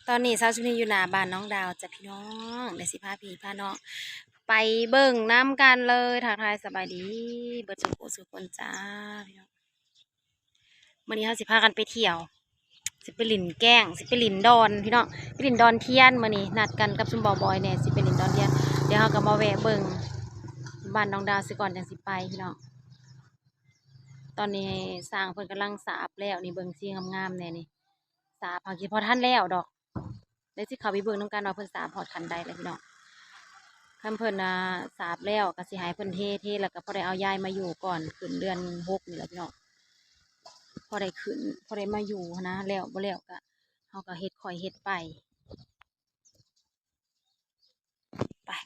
ตอนนี้สาวชุนีอยู่หน้าบ้านน้องดาวจ้ะพี่น้องเดี๋ยวสิพาพี่พาน้องไปเบิ่งน้ำกันเลยทักทายสบายดีเบิดสุขคนจ้าพี่น้องวันนี้เราสิพากันไปเที่ยวสิไปลินแกล้งสิไปลินดอนพี่น้องไปลินดอนเทียนมื้อนี้นัดกันกับซุมบ่าวบอยเนี่ยสิไปลินดอนเทียนเดี๋ยวเราก็มาแวะเบิ่งบ้านน้องดาวสิก่อนจังสิไปพี่น้องตอนนี้สร้างเพิ่นกำลังสาบแล้วนี่เบิ่งสีงามๆแน่นี่สาบพังคิดพอท่านแล้วดอกได้สิเข้าไปเบิ่งนำกันว่าเพิ่นสาบฮอดคันใดแล้วพี่น้องคันเพิ่นสาบแล้วก็สิให้เพิ่นเทแล้วก็พอได้เอายายมาอยู่ก่อนขึ้นเดือน6นี่แหละพี่น้องพอได้ขึ้นพอได้มาอยู่นะแล้วบ่แล้วก็เฮาก็เฮ็ดค่อยเฮ็ดไป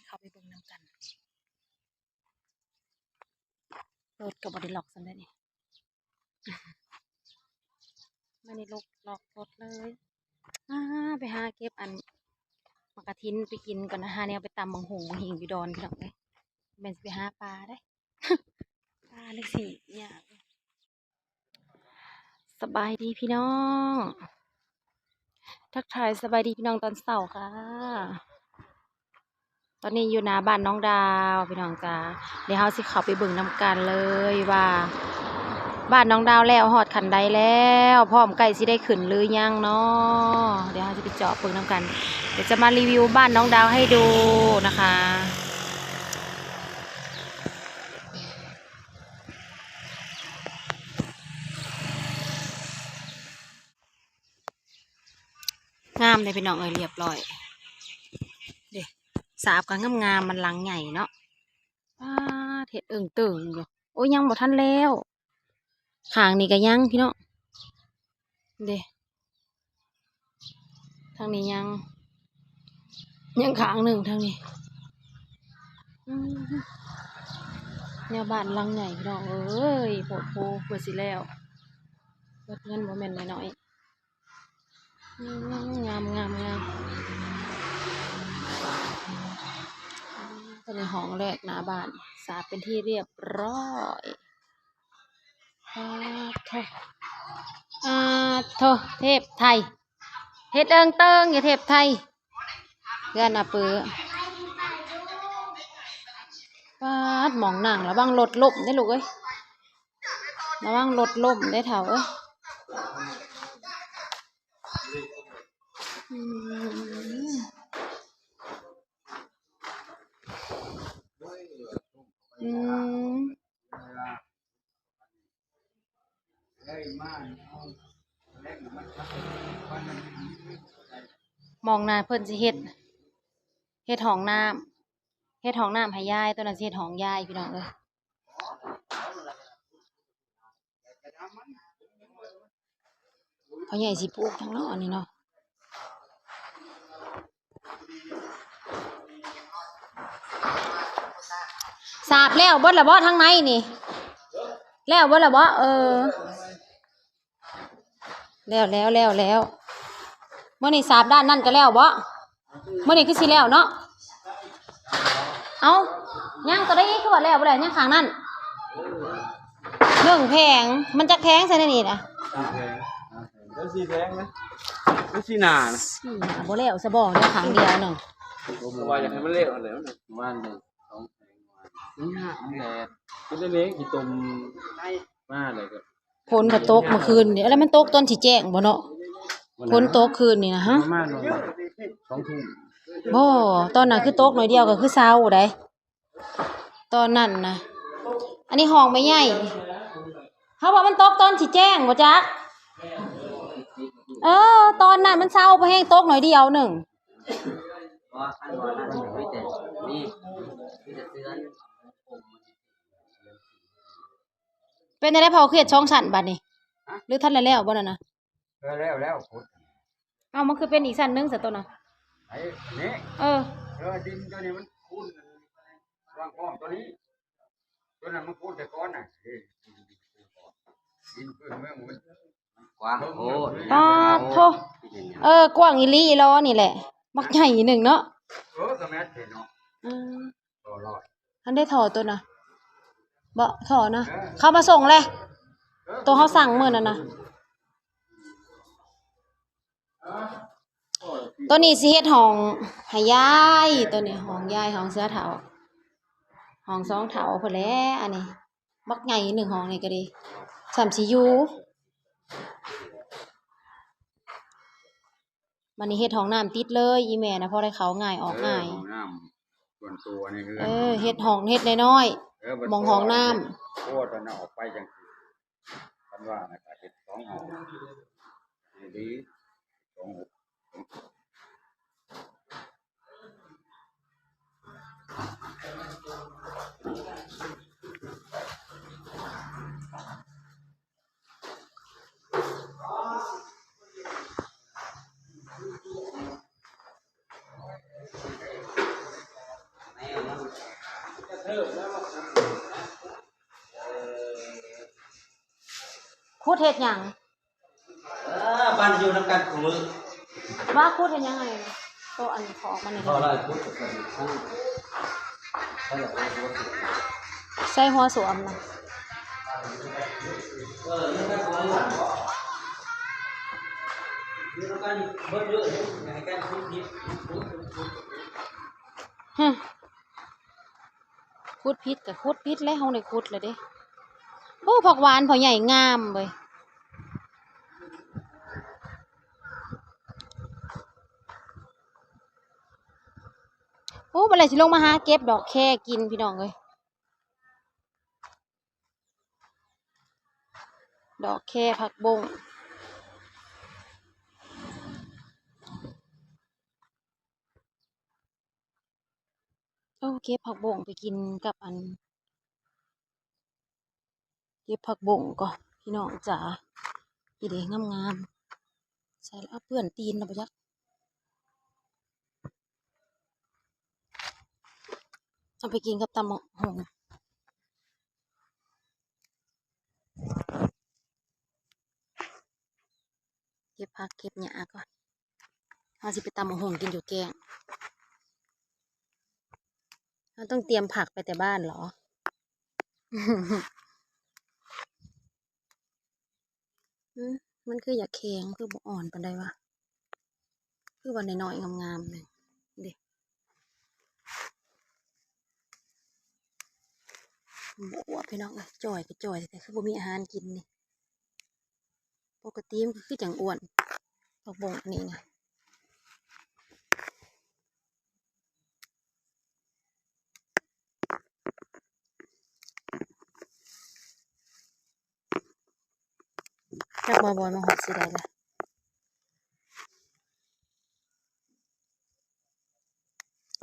เข้าไปเบิ่งนำกันรถก็บ่ได้ล็อกซั่นเด้นี่ไม่ได้ล็อกรถเลยไปหาเก็บอันมากระทินไปกินก่อนนะฮะเนี่ยไปตำบังหงบังหิงอยู่ดอนพี่น้องเลยแม่นสิไปหาปลาได้ ปลาเลยสิเนี่ยสบายดีพี่น้องทักทายสบายดีพี่น้องตอนเช้าค่ะตอนนี้อยู่หน้าบ้านน้องดาวพี่น้องจ้าเดี๋ยวเฮาสิเข้าไปเบิ่งน้ำกันเลยว่าบ้านน้องดาวแล้วฮอดขันใดแล้วพร้อมใกล้สิได้ขึ้นหรือยังเนาะเดี๋ยวเฮาจะไปเจาะเบิ่งน้ำกันเดี๋ยวจะมารีวิวบ้านน้องดาวให้ดูนะคะงามเลยพี่น้องเรียบร้อยเด็กสาบกันงามมันหลังใหญ่เนาะเห็ดตึงอยู่โอ้ยยังบ่ทันแล้วข้างนี้ก็ยังพี่น้องเด็ทางนี้ยังข้างหนึ่งทางนี้เนี่ยบ้านหลังใหญ่พี่น้องเอ้ยโผล่โผล่เปิดสิแล้วเปิดเงินบ่แม่นน้อยงามตอนนี้ห้องแรกหน้าบ้านสาบเป็นที่เรียบร้อยโทเทพไทยเฮ็ดเติงอย่าเทพไทยเพื่อนเปื้อหมองหนังระวังรถล่มได้ลูกเอ้ยระวังรถล่มได้เถ่าเอ้ยมองหน้าเพิ่นสิเฮ็ดห้องน้ำให้ยายตัวนั้นสิเฮ็ดห้องยายพี่น้องเอ้ยพ่อใหญ่สิปลูกทั้งเนาะอันนี้เนาะสาบแล้วเบิดละบ่ทางในนี่แล้วเบิดละบ่แล้วเมื่อนี่สาบด้านนั่นก็แล้วบ่เมื่อนี่คือสิแล้วเนาะเอาย่างตัวได้คือว่าแล้วบ่แล้วย่างข้างนั่น1 แผงมันจะแพงใช่ไหมนี่นะแล้ว4 แพงนะแล้ว4 หน้านะ4 หน้าบ่แล้วซะบ่เนี่ยข้างเดียวนึงว่าอยากให้มันเละแล้วนะว่านเลย2 แพงนี่ฮะแหละกินได้เล็กกี่ตุ่มมาเลยก็ฝนก็ตกเมื่อคืนนี่แล้วมันตกตอนสิแจ้งบ่เนาะฝนตกคืนนี่นะฮะประมาณ2 ทุ่มบ่ตอนนั้นคือตกหน่อยเดียวก็คือเช้าได้ตอนนั้นนะอันนี้ห้องไม่ใหญ่เขาว่ามันตกตอนสิแจ้งบ่จ๊ะตอนนั้นมันเช้าไปแห้งตกหน่อยเดียวหนึ่งเป็นอะไรพอเครียดช่องสั่นบัดนี้หรือท่านแล้วบ่น่ะนะแล้วเอามันคือเป็นอีกสั่นนึงซะตัวน่ะไอ้นี่ดินตัวนี้มันคูนวางก้อนตัวนี้ตัวนั้นมันคูนแต่ก้อนน่ะดินเพื่อนเมืองมันกว้างโอ้โทกว้างอีหลีอีหลอนี่แหละมักใหญ่หนึ่งเนาะสมัยเห็นเนาะอันได้ถอตัวน่ะบ่ถอนะเข้ามาส่งเลยตัวเขาสั่งมื้อนั้นน่ะ ตัวนี้สิเฮ็ดห้องให้ยายตัวนี้ห้องยายห้องเสือเฒ่าห้องสองเฒ่าพุ่นแหละอันนี้บักใหญ่หนึ่งห้องนี่ก็ดีสามสิอยู่บัดนี้เฮ็ดห้องน้ำติดเลยอีแม่น่ะพอได้เข้าง่ายออกง่าย ห้องน้ำส่วนตัวนี่คือเฮ็ดห้องเฮ็ดน้อยๆหม้องห้องน้ำ โคตรน่ะออกไปจังซี่คันว่าน่ะก็เฮ็ด2ห้องดี2ห้องคูดเฮ็ดหยัง บ้านอยู่นำกันของมือ ว่าคูดเฮ็ดหยังไงโตอันขอออกมานี่ พอได้พุทธกันทั้งถ้าอยากได้พุทธ ใส่หัวสวมนะ นี่ก็ของมือนี่ต้องการเบิดเยอะในการพุทธนี้ คูดพิษกับคูดพิษแล้วเฮาได้คูดเลยเด้โอ้ผักหวานเขาใหญ่งามเว้ยโอ้บัดนี้สิลงมาหาเก็บดอกแค่กินพี่น้องเอ้ยดอกแค่ผักบงโอ้เก็บผักบงไปกินกับอันเก็บผักบงก่อนพี่น้องจ๋าอีเด้งามๆใส่แล้วเปื้อนตีนนะปะจ๊ะเอาไปกินกับตำบักหุ่งเก็บผักเก็บหญ้าก่อนเอาสิไปตำบักหุ่งกินอยู่แกงเราต้องเตรียมผักไปแต่บ้านเหรอ มันคืออยากแข็งคือบ่อ่อนปานใดวะคือวันน้อยๆงามๆเลยเด็กบ่อ้วนพี่น้องเอ้ยจ่อยก็จ่อยแต่คือบ่มีอาหารกินนี่ปกติมันก็คือจังอ้วนผักบงอันนี้นะจักบ่อยๆมาหดสิได้ละ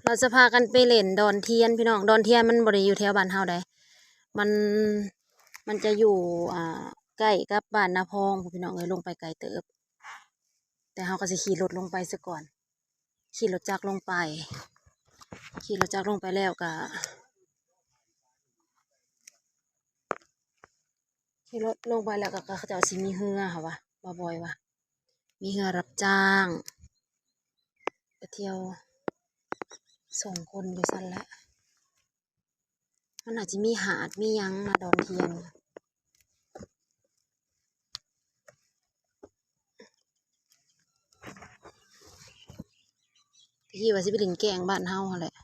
เราจะพากันไปเล่นดอนเทียนพี่น้องดอนเทียนมันบ่ได้อยู่แถวบ้านเฮาใดมันมันจะอยู่ใกล้กับบ้านนาพองพี่น้องเอ้ยลงไปไกลเติบแต่เฮาก็สิขี่รถลงไปซะก่อนขี่รถจักรลงไปขี่รถจักรลงไปแล้วก็ขี่รถลงไปแล้วก็เขาจะสิมีเรือค่ะวะบ่อยๆวะมีเรือรับจ้างไปเที่ยวส่งคนไปสั่นแหละมันอาจจะมีหาดมีหยังมาดอนเทียนที่ว่าสิไปเล่นแกงบ้านเฮาหั่นแหละ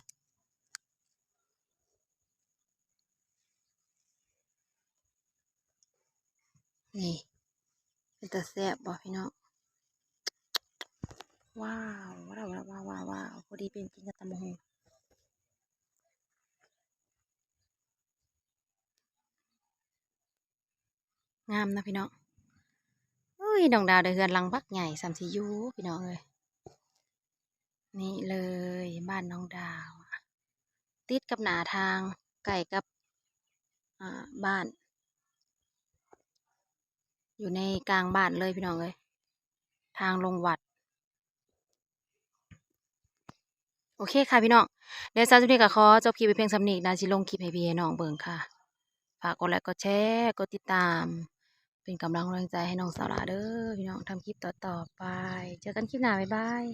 นี่เป็นตาแซ่บบ่พี่น้องว้าวว้าวว้าวว้าวว้าวพอดีเป็นกินกับตำบักหุ่งงามนะพี่น้องโอ้ยดองดาวได้เฮือนหลังบักใหญ่3-4ยูพี่น้องเอ้ยนี่เลยบ้านน้องดาวติดกับหน้าทางใกล้กับบ้านอยู่ในกลางบ้านเลยพี่น้องเอ้ยทางลงวัดโอเคค่ะพี่น้องเดี๋ยวซาจุนี่ก็ขอจบคลิปไปเพียงสำนีนะสิลงคลิปให้พี่ให้น้องเบิ่งค่ะฝากกดไลค์กดแชร์กดติดตาม เป็นกำลังแรงใจให้น้องสาวหลาเด้อพี่น้องทำคลิปต่อๆไปเจอกันคลิปหน้าบ๊ายบาย